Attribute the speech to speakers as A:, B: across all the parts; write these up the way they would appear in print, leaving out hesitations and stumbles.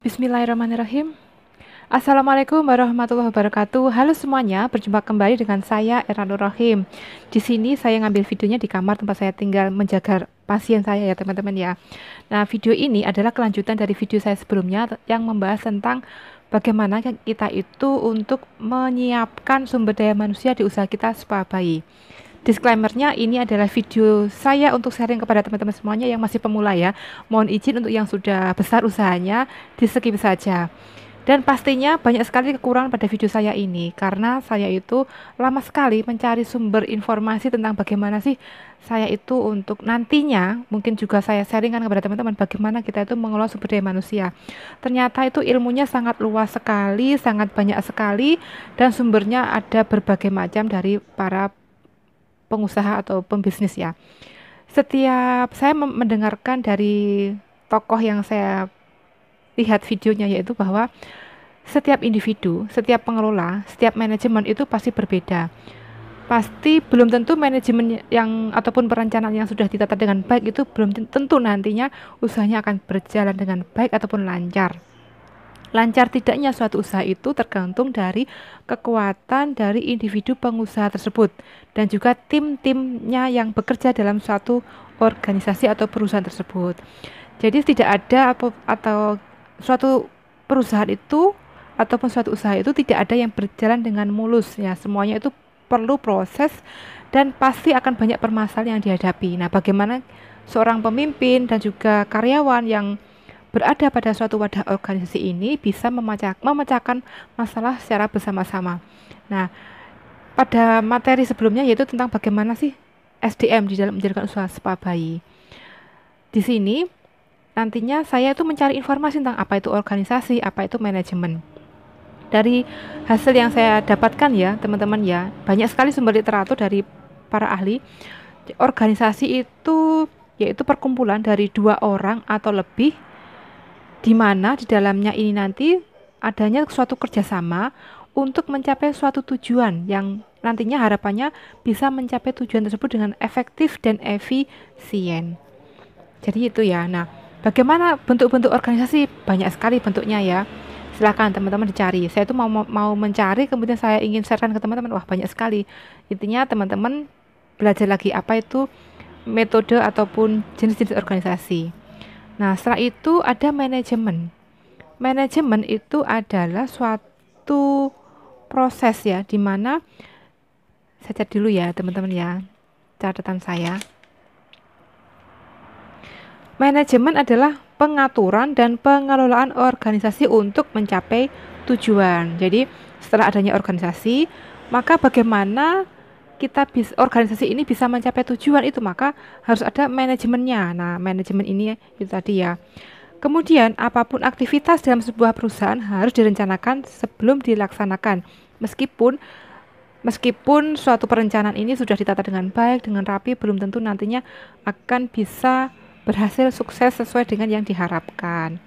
A: Bismillahirrahmanirrahim. Assalamualaikum warahmatullahi wabarakatuh. Halo semuanya, berjumpa kembali dengan saya Erna Nur Rahim. Di sini saya ngambil videonya di kamar tempat saya tinggal menjaga pasien saya ya teman-teman ya. Nah, video ini adalah kelanjutan dari video saya sebelumnya yang membahas tentang bagaimana kita itu untuk menyiapkan sumber daya manusia di usaha kita spa bayi. Disclaimer-nya, ini adalah video saya untuk sharing kepada teman-teman semuanya yang masih pemula ya. Mohon izin untuk yang sudah besar usahanya di skip saja. Dan pastinya banyak sekali kekurangan pada video saya ini karena saya itu lama sekali mencari sumber informasi tentang bagaimana sih saya itu untuk nantinya mungkin juga saya sharingkan kepada teman-teman bagaimana kita itu mengelola sumber daya manusia. Ternyata itu ilmunya sangat luas sekali, sangat banyak sekali dan sumbernya ada berbagai macam dari para pengusaha atau pembisnis ya. Setiap saya mendengarkan dari tokoh yang saya lihat videonya yaitu bahwa setiap individu, setiap pengelola, setiap manajemen itu pasti berbeda. Pasti belum tentu manajemen yang ataupun perencanaan yang sudah ditata dengan baik itu belum tentu nantinya usahanya akan berjalan dengan baik ataupun lancar. Lancar tidaknya suatu usaha itu tergantung dari kekuatan dari individu pengusaha tersebut dan juga tim-timnya yang bekerja dalam suatu organisasi atau perusahaan tersebut. Jadi tidak ada atau suatu perusahaan itu ataupun suatu usaha itu tidak ada yang berjalan dengan mulus ya. Semuanya itu perlu proses dan pasti akan banyak permasalahan yang dihadapi. Nah, bagaimana seorang pemimpin dan juga karyawan yang berada pada suatu wadah organisasi ini bisa memecahkan masalah secara bersama-sama. Nah, pada materi sebelumnya yaitu tentang bagaimana sih SDM di dalam menjalankan usaha spa bayi. Di sini nantinya saya itu mencari informasi tentang apa itu organisasi, apa itu manajemen. Dari hasil yang saya dapatkan ya, teman-teman ya, banyak sekali sumber literatur dari para ahli. Organisasi itu yaitu perkumpulan dari 2 orang atau lebih di mana di dalamnya ini nanti adanya suatu kerjasama untuk mencapai suatu tujuan yang nantinya harapannya bisa mencapai tujuan tersebut dengan efektif dan efisien. Jadi itu ya. Nah, bagaimana bentuk-bentuk organisasi? Banyak sekali bentuknya ya. Silakan teman-teman dicari. Saya itu mau mencari, kemudian saya ingin sharekan ke teman-teman. Wah, banyak sekali. Intinya teman-teman belajar lagi apa itu metode ataupun jenis-jenis organisasi. Nah, setelah itu ada manajemen. Manajemen itu adalah suatu proses ya, di mana saya cat dulu ya teman-teman ya, catatan saya. Manajemen adalah pengaturan dan pengelolaan organisasi untuk mencapai tujuan. Jadi, setelah adanya organisasi, maka bagaimana organisasi ini bisa mencapai tujuan itu, maka harus ada manajemennya. Nah, manajemen ini itu tadi ya. Kemudian, apapun aktivitas dalam sebuah perusahaan harus direncanakan sebelum dilaksanakan. Meskipun suatu perencanaan ini sudah ditata dengan baik, dengan rapi, belum tentu nantinya akan bisa berhasil sukses sesuai dengan yang diharapkan.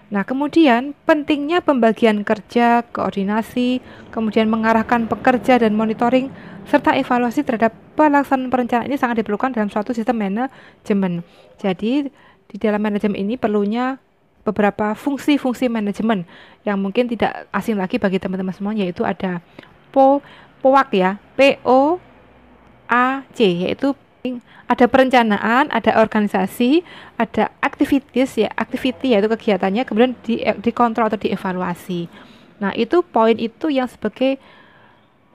A: Nah, kemudian pentingnya pembagian kerja, koordinasi, kemudian mengarahkan pekerja dan monitoring, serta evaluasi terhadap pelaksanaan perencanaan ini sangat diperlukan dalam suatu sistem manajemen. Jadi, di dalam manajemen ini perlunya beberapa fungsi-fungsi manajemen yang mungkin tidak asing lagi bagi teman-teman semua, yaitu ada POAC ya, POAC, yaitu ada perencanaan, ada organisasi, ada activities ya, activity yaitu kegiatannya, kemudian dikontrol atau dievaluasi. Nah, itu poin itu yang sebagai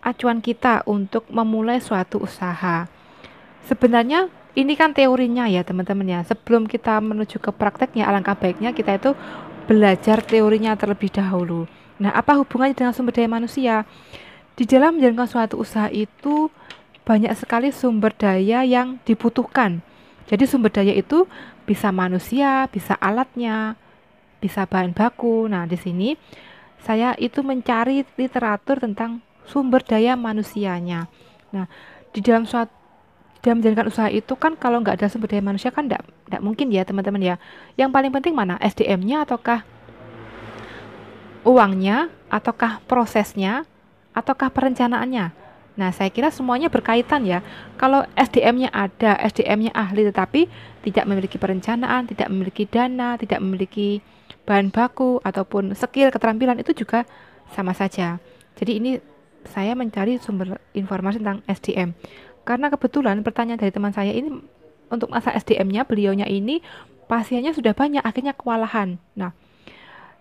A: acuan kita untuk memulai suatu usaha. Sebenarnya ini kan teorinya ya teman-teman ya. Sebelum kita menuju ke prakteknya, alangkah baiknya kita itu belajar teorinya terlebih dahulu. Nah, apa hubungannya dengan sumber daya manusia? Di dalam menjalankan suatu usaha itu banyak sekali sumber daya yang dibutuhkan. Jadi sumber daya itu bisa manusia, bisa alatnya, bisa bahan baku. Nah, di sini saya itu mencari literatur tentang sumber daya manusianya. Nah, di dalam menjalankan usaha itu kan kalau nggak ada sumber daya manusia kan nggak mungkin ya teman-teman ya. Yang paling penting mana? SDM-nya ataukah uangnya, ataukah prosesnya, ataukah perencanaannya? Nah, saya kira semuanya berkaitan ya. Kalau SDM-nya ada, SDM-nya ahli tetapi tidak memiliki perencanaan, tidak memiliki dana, tidak memiliki bahan baku ataupun skill keterampilan itu juga sama saja. Jadi ini saya mencari sumber informasi tentang SDM. Karena kebetulan pertanyaan dari teman saya ini untuk masa SDM-nya, beliaunya ini pasiennya sudah banyak, akhirnya kewalahan. Nah,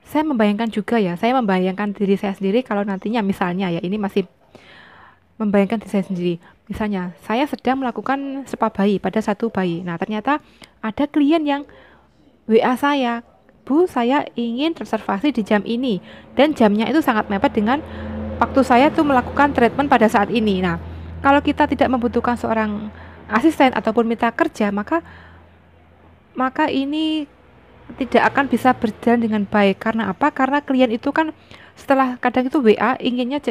A: saya membayangkan juga ya, saya membayangkan diri saya sendiri kalau nantinya misalnya ya, ini masih membayangkan diri saya sendiri. Misalnya, saya sedang melakukan spa bayi pada satu bayi. Nah, ternyata ada klien yang WA saya, Bu, saya ingin reservasi di jam ini. Dan jamnya itu sangat mepet dengan waktu saya tuh melakukan treatment pada saat ini. Nah, kalau kita tidak membutuhkan seorang asisten ataupun mitra kerja, maka ini tidak akan bisa berjalan dengan baik. Karena apa? Karena klien itu kan setelah kadang itu WA inginnya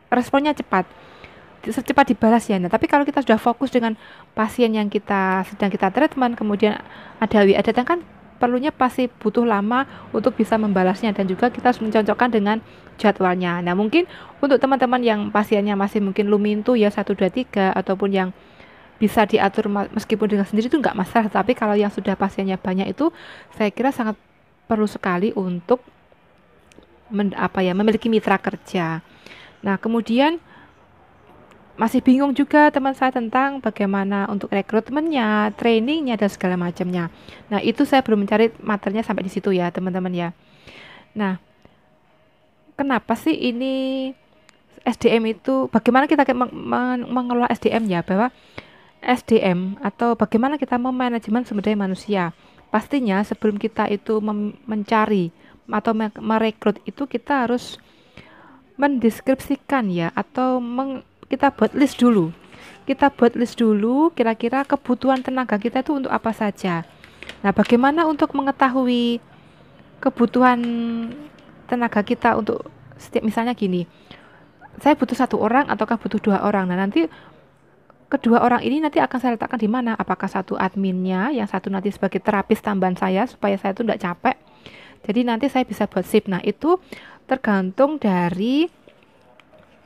A: responnya cepat, secepat dibalas ya. Nah, tapi kalau kita sudah fokus dengan pasien yang sedang kita treatment, kemudian ada WA datang kan perlunya pasti butuh lama untuk bisa membalasnya dan juga kita harus mencocokkan dengan jadwalnya. Nah, mungkin untuk teman-teman yang pasiennya masih mungkin lumintu ya 1 2 3 ataupun yang bisa diatur meskipun dengan sendiri itu nggak masalah, tapi kalau yang sudah pasiennya banyak itu saya kira sangat perlu sekali untuk memiliki mitra kerja. Nah, kemudian masih bingung juga teman saya tentang bagaimana untuk rekrutmennya, trainingnya dan segala macamnya. Nah, itu saya belum mencari materinya sampai di situ ya, teman-teman ya. Nah, kenapa sih ini SDM itu bagaimana kita mengelola SDM ya, bahwa SDM atau bagaimana kita memanajemen sumber daya manusia. Pastinya sebelum kita itu mencari atau merekrut itu kita harus mendeskripsikan ya atau kita buat list dulu. Kita buat list dulu kira-kira kebutuhan tenaga kita itu untuk apa saja. Nah, bagaimana untuk mengetahui kebutuhan tenaga kita untuk setiap misalnya gini, saya butuh 1 orang ataukah butuh 2 orang. Nah, nanti kedua orang ini nanti akan saya letakkan di mana? Apakah satu adminnya, yang satu nanti sebagai terapis tambahan saya supaya saya itu tidak capek. Jadi nanti saya bisa buat shift. Nah, itu tergantung dari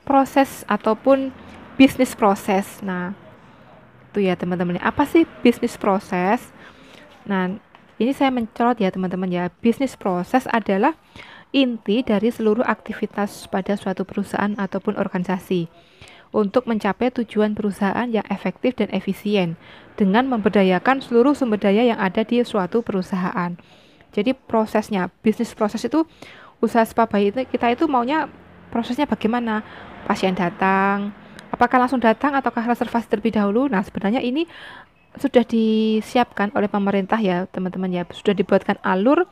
A: proses ataupun bisnis proses. Nah, itu ya teman-teman. Apa sih bisnis proses? Nah, ini saya mencorot ya teman-teman ya. Bisnis proses adalah inti dari seluruh aktivitas pada suatu perusahaan ataupun organisasi untuk mencapai tujuan perusahaan yang efektif dan efisien dengan memberdayakan seluruh sumber daya yang ada di suatu perusahaan. Jadi prosesnya, bisnis proses itu usaha spa bayi itu kita itu maunya prosesnya bagaimana? Pasien datang, apakah langsung datang ataukah reservasi terlebih dahulu? Nah, sebenarnya ini sudah disiapkan oleh pemerintah ya, teman-teman ya. Sudah dibuatkan alur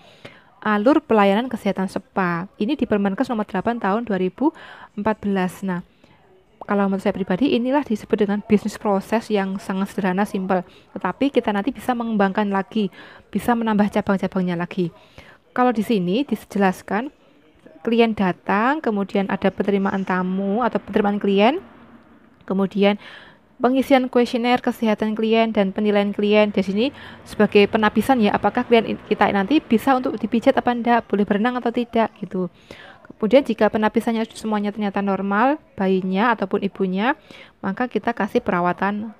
A: pelayanan kesehatan spa. Ini di Permenkes nomor 8 tahun 2014. Nah, kalau menurut saya pribadi inilah disebut dengan bisnis proses yang sangat sederhana, simpel. Tetapi kita nanti bisa mengembangkan lagi, bisa menambah cabang-cabangnya lagi. Kalau di sini dijelaskan klien datang, kemudian ada penerimaan tamu atau penerimaan klien, kemudian pengisian kuesioner kesehatan klien dan penilaian klien. Di sini sebagai penapisan ya, apakah klien kita nanti bisa untuk dipijat apa enggak, boleh berenang atau tidak gitu. Kemudian jika penapisannya semuanya ternyata normal, bayinya ataupun ibunya, maka kita kasih perawatan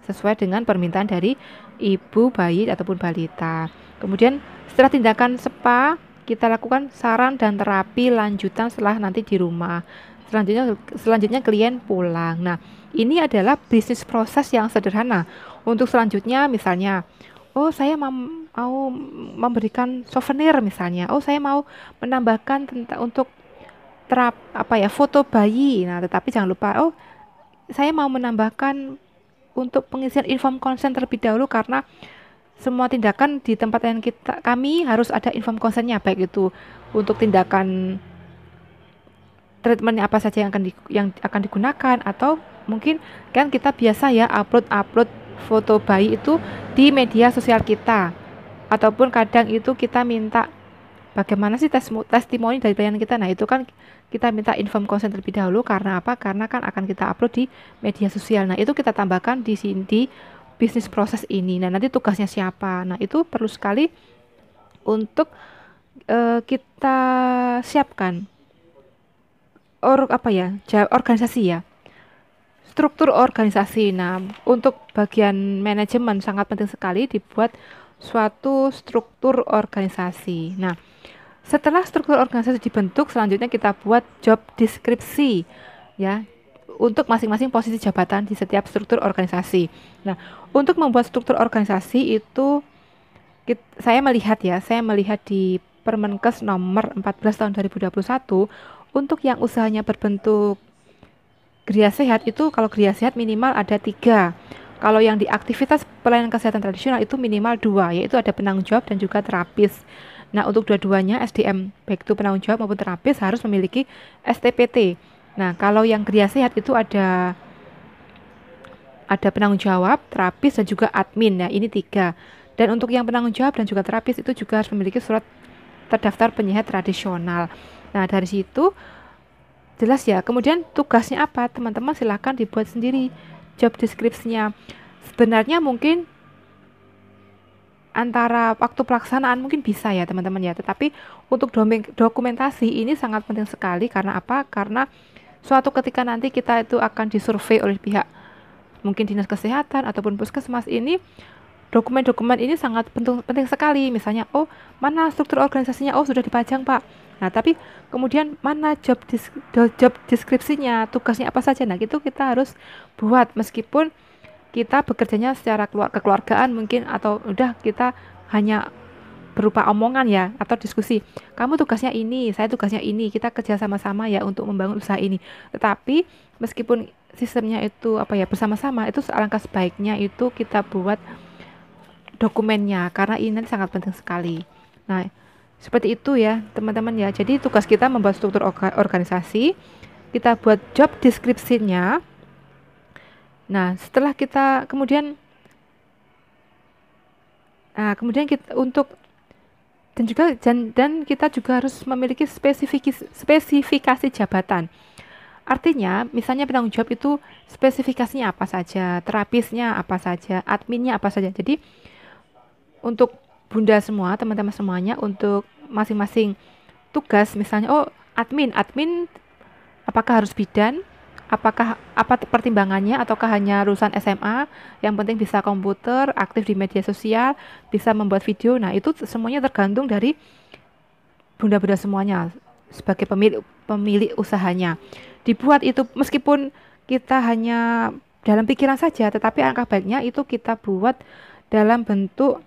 A: sesuai dengan permintaan dari ibu, bayi ataupun balita. Kemudian setelah tindakan spa, kita lakukan saran dan terapi lanjutan setelah nanti di rumah. Selanjutnya klien pulang. Nah, ini adalah bisnis proses yang sederhana. Untuk selanjutnya misalnya, oh saya mau memberikan souvenir misalnya. Oh saya mau menambahkan untuk foto bayi. Nah, tetapi jangan lupa, oh saya mau menambahkan untuk pengisian inform consent terlebih dahulu karena semua tindakan di tempat yang kami harus ada inform consentnya, baik itu untuk tindakan treatmentnya apa saja yang akan digunakan, atau mungkin kan kita biasa ya upload foto bayi itu di media sosial kita, ataupun kadang itu kita minta bagaimana sih testimoni dari pelayanan kita. Nah, itu kan kita minta inform consent terlebih dahulu karena apa? Karena kan akan kita upload di media sosial. Nah, itu kita tambahkan di sini di bisnis proses ini. Nah, nanti tugasnya siapa? Nah, itu perlu sekali untuk kita siapkan organisasi ya. Struktur organisasi. Nah, untuk bagian manajemen sangat penting sekali dibuat suatu struktur organisasi. Nah, setelah struktur organisasi dibentuk, selanjutnya kita buat job deskripsi ya untuk masing-masing posisi jabatan di setiap struktur organisasi. Nah, untuk membuat struktur organisasi itu saya melihat di Permenkes nomor 14 tahun 2021 untuk yang usahanya berbentuk geria sehat itu, kalau geria sehat minimal ada 3. Kalau yang di aktivitas pelayanan kesehatan tradisional itu minimal 2, yaitu ada penanggung jawab dan juga terapis. Nah, untuk dua-duanya SDM, baik itu penanggung jawab maupun terapis harus memiliki STPT. Nah, kalau yang geria sehat itu ada penanggung jawab, terapis dan juga admin. Nah, ini 3. Dan untuk yang penanggung jawab dan juga terapis itu juga harus memiliki surat terdaftar penyehat tradisional. Nah, dari situ jelas ya. Kemudian tugasnya apa? Teman-teman silahkan dibuat sendiri job deskripsinya. Sebenarnya mungkin antara waktu pelaksanaan mungkin bisa ya teman-teman ya. Tetapi untuk dokumentasi ini sangat penting sekali. Karena apa? Karena suatu ketika nanti kita itu akan disurvei oleh pihak mungkin dinas kesehatan ataupun puskesmas ini, dokumen-dokumen ini sangat penting sekali. Misalnya, oh mana struktur organisasinya, oh sudah dipajang Pak. Nah tapi kemudian mana job deskripsinya, tugasnya apa saja. Nah itu kita harus buat meskipun kita bekerjanya secara kekeluargaan mungkin, atau udah kita hanya berupa omongan ya atau diskusi. Kamu tugasnya ini, saya tugasnya ini, kita kerja sama-sama ya untuk membangun usaha ini. Tetapi meskipun sistemnya itu apa ya bersama-sama, itu alangkah sebaiknya itu kita buat dokumennya karena ini sangat penting sekali. Nah, seperti itu ya, teman-teman ya. Jadi tugas kita membuat struktur organisasi, kita buat job deskripsinya. Nah, setelah kita kemudian kita untuk dan kita juga harus memiliki spesifikasi jabatan. Artinya, misalnya penanggung jawab itu spesifikasinya apa saja, terapisnya apa saja, adminnya apa saja. Jadi untuk bunda semua, teman-teman semuanya, untuk masing-masing tugas, misalnya oh admin apakah harus bidan, apakah apa pertimbangannya, ataukah hanya lulusan SMA yang penting bisa komputer, aktif di media sosial, bisa membuat video. Nah itu semuanya tergantung dari bunda-bunda semuanya sebagai pemilik usahanya. Dibuat itu meskipun kita hanya dalam pikiran saja, tetapi alangkah baiknya itu kita buat dalam bentuk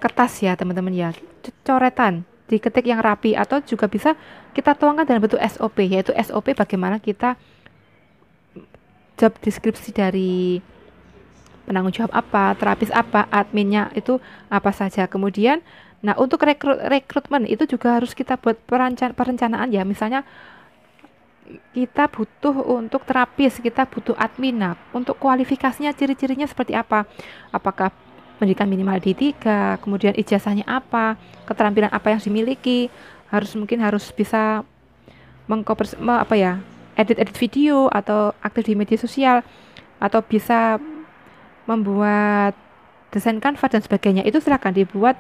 A: kertas ya teman-teman ya, coretan, diketik yang rapi, atau juga bisa kita tuangkan dalam bentuk SOP, yaitu SOP bagaimana kita job deskripsi dari penanggung jawab apa, terapis apa, adminnya itu apa saja. Kemudian nah untuk rekrutmen itu juga harus kita buat perencanaan ya. Misalnya kita butuh untuk terapis, kita butuh admin. Nah, untuk kualifikasinya, ciri-cirinya seperti apa? Apakah pendidikan minimal D3, kemudian ijazahnya apa, keterampilan apa yang dimiliki, mungkin harus bisa edit video atau aktif di media sosial, atau bisa membuat desain kanvas dan sebagainya. Itu silakan dibuat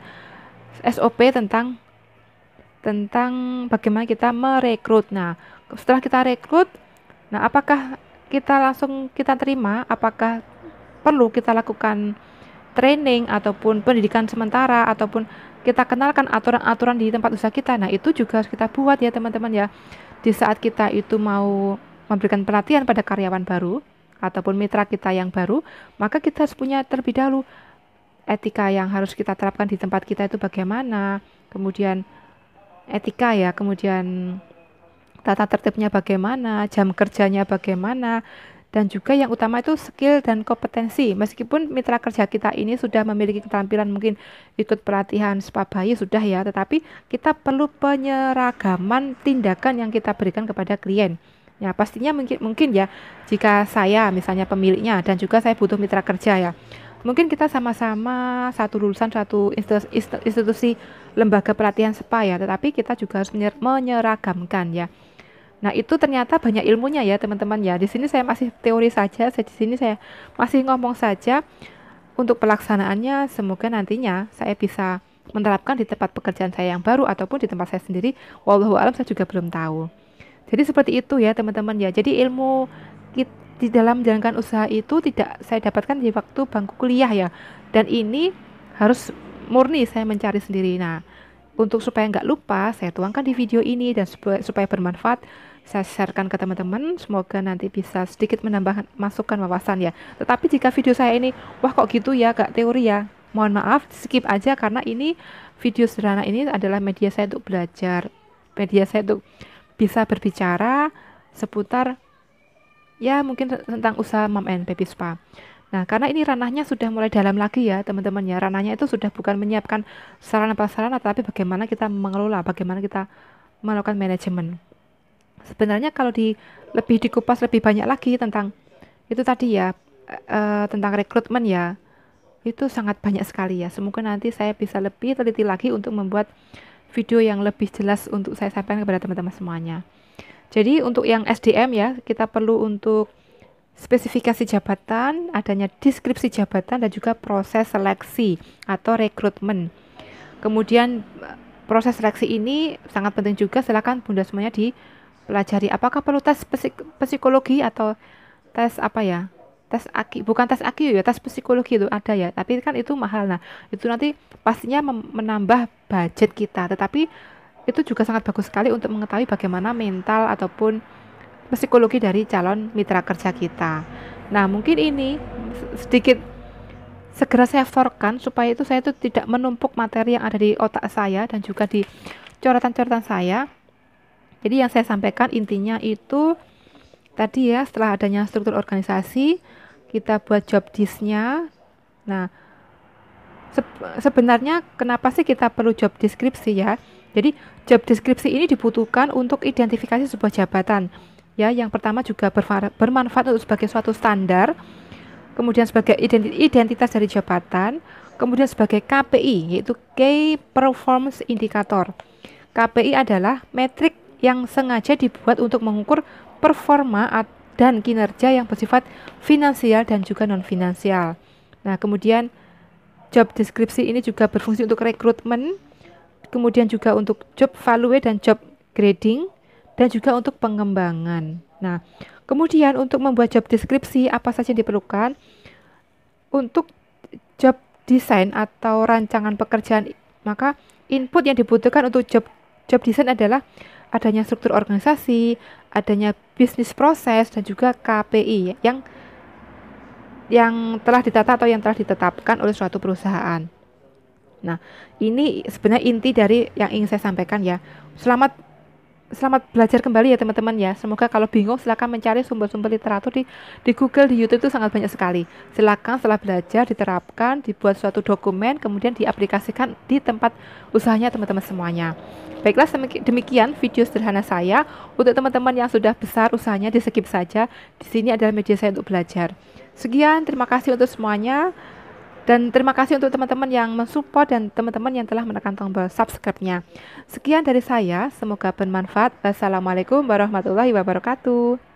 A: SOP tentang bagaimana kita merekrut. Nah, setelah kita rekrut, nah apakah kita terima, apakah perlu kita lakukan training ataupun pendidikan sementara, ataupun kita kenalkan aturan-aturan di tempat usaha kita. Nah itu juga harus kita buat ya teman-teman ya. Di saat kita itu mau memberikan pelatihan pada karyawan baru ataupun mitra kita yang baru, maka kita harus punya terlebih dahulu etika yang harus kita terapkan di tempat kita itu bagaimana, kemudian etika ya, kemudian tata tertibnya bagaimana, jam kerjanya bagaimana, dan juga yang utama itu skill dan kompetensi. Meskipun mitra kerja kita ini sudah memiliki keterampilan mungkin ikut pelatihan spa bayi sudah ya, tetapi kita perlu penyeragaman tindakan yang kita berikan kepada klien. Ya pastinya mungkin ya, jika saya misalnya pemiliknya dan juga saya butuh mitra kerja ya, mungkin kita sama-sama satu lulusan satu institusi lembaga pelatihan spa ya, tetapi kita juga harus menyeragamkan ya. Nah, itu ternyata banyak ilmunya ya, teman-teman ya. Di sini saya masih teori saja, di sini saya masih ngomong saja. Untuk pelaksanaannya semoga nantinya saya bisa menerapkan di tempat pekerjaan saya yang baru ataupun di tempat saya sendiri. Wallahu a'lam, saya juga belum tahu. Jadi seperti itu ya, teman-teman ya. Jadi ilmu di dalam menjalankan usaha itu tidak saya dapatkan di waktu bangku kuliah ya. Dan ini harus murni saya mencari sendiri. Nah, untuk supaya nggak lupa, saya tuangkan di video ini dan supaya bermanfaat, saya sharekan ke teman-teman. Semoga nanti bisa sedikit menambah masukan wawasan ya. Tetapi jika video saya ini, wah kok gitu ya, gak teori ya, mohon maaf, skip aja karena ini video sederhana ini adalah media saya untuk belajar, media saya untuk bisa berbicara seputar ya mungkin tentang usaha mom and baby spa. Nah, karena ini ranahnya sudah mulai dalam lagi ya, teman-teman ya. Ranahnya itu sudah bukan menyiapkan sarana-prasarana, tapi bagaimana kita mengelola, bagaimana kita melakukan manajemen. Sebenarnya kalau lebih dikupas lebih banyak lagi tentang itu tadi ya, tentang rekrutmen ya, itu sangat banyak sekali ya. Semoga nanti saya bisa lebih teliti lagi untuk membuat video yang lebih jelas untuk saya sampaikan kepada teman-teman semuanya. Jadi untuk yang SDM ya, kita perlu untuk spesifikasi jabatan, adanya deskripsi jabatan, dan juga proses seleksi atau rekrutmen. Kemudian proses seleksi ini sangat penting juga, silakan Bunda semuanya dipelajari. Apakah perlu tes psikologi atau tes apa ya? Tes AKI, bukan tes AKI ya, tes psikologi itu ada ya, tapi kan itu mahal. Nah, itu nanti pastinya menambah budget kita, tetapi itu juga sangat bagus sekali untuk mengetahui bagaimana mental ataupun psikologi dari calon mitra kerja kita. Nah, mungkin ini sedikit segera saya forkan supaya itu saya itu tidak menumpuk materi yang ada di otak saya dan juga di coretan-coretan saya. Jadi yang saya sampaikan intinya itu tadi ya, setelah adanya struktur organisasi, kita buat job disk-nya. Nah, sebenarnya kenapa sih kita perlu job deskripsi ya? Jadi job deskripsi ini dibutuhkan untuk identifikasi sebuah jabatan. Ya, yang pertama juga bermanfaat untuk sebagai suatu standar, kemudian sebagai identitas dari jabatan, kemudian sebagai KPI yaitu Key Performance Indicator. KPI adalah metrik yang sengaja dibuat untuk mengukur performa dan kinerja yang bersifat finansial dan juga non finansial. Nah, kemudian job deskripsi ini juga berfungsi untuk rekrutmen, kemudian juga untuk job value dan job grading, dan juga untuk pengembangan. Nah, kemudian untuk membuat job deskripsi apa saja yang diperlukan? Untuk job design atau rancangan pekerjaan, maka input yang dibutuhkan untuk job design adalah adanya struktur organisasi, adanya bisnis proses, dan juga KPI yang telah ditata atau yang telah ditetapkan oleh suatu perusahaan. Nah, ini sebenarnya inti dari yang ingin saya sampaikan ya. Selamat belajar kembali ya teman-teman ya. Semoga kalau bingung silakan mencari sumber-sumber literatur di Google, di YouTube itu sangat banyak sekali. Silakan setelah belajar diterapkan, dibuat suatu dokumen, kemudian diaplikasikan di tempat usahanya teman-teman semuanya. Baiklah, demikian video sederhana saya. Untuk teman-teman yang sudah besar usahanya di skip saja. Di sini adalah media saya untuk belajar. Sekian, terima kasih untuk semuanya. Dan terima kasih untuk teman-teman yang mensupport dan teman-teman yang telah menekan tombol subscribe-nya. Sekian dari saya, semoga bermanfaat. Wassalamualaikum warahmatullahi wabarakatuh.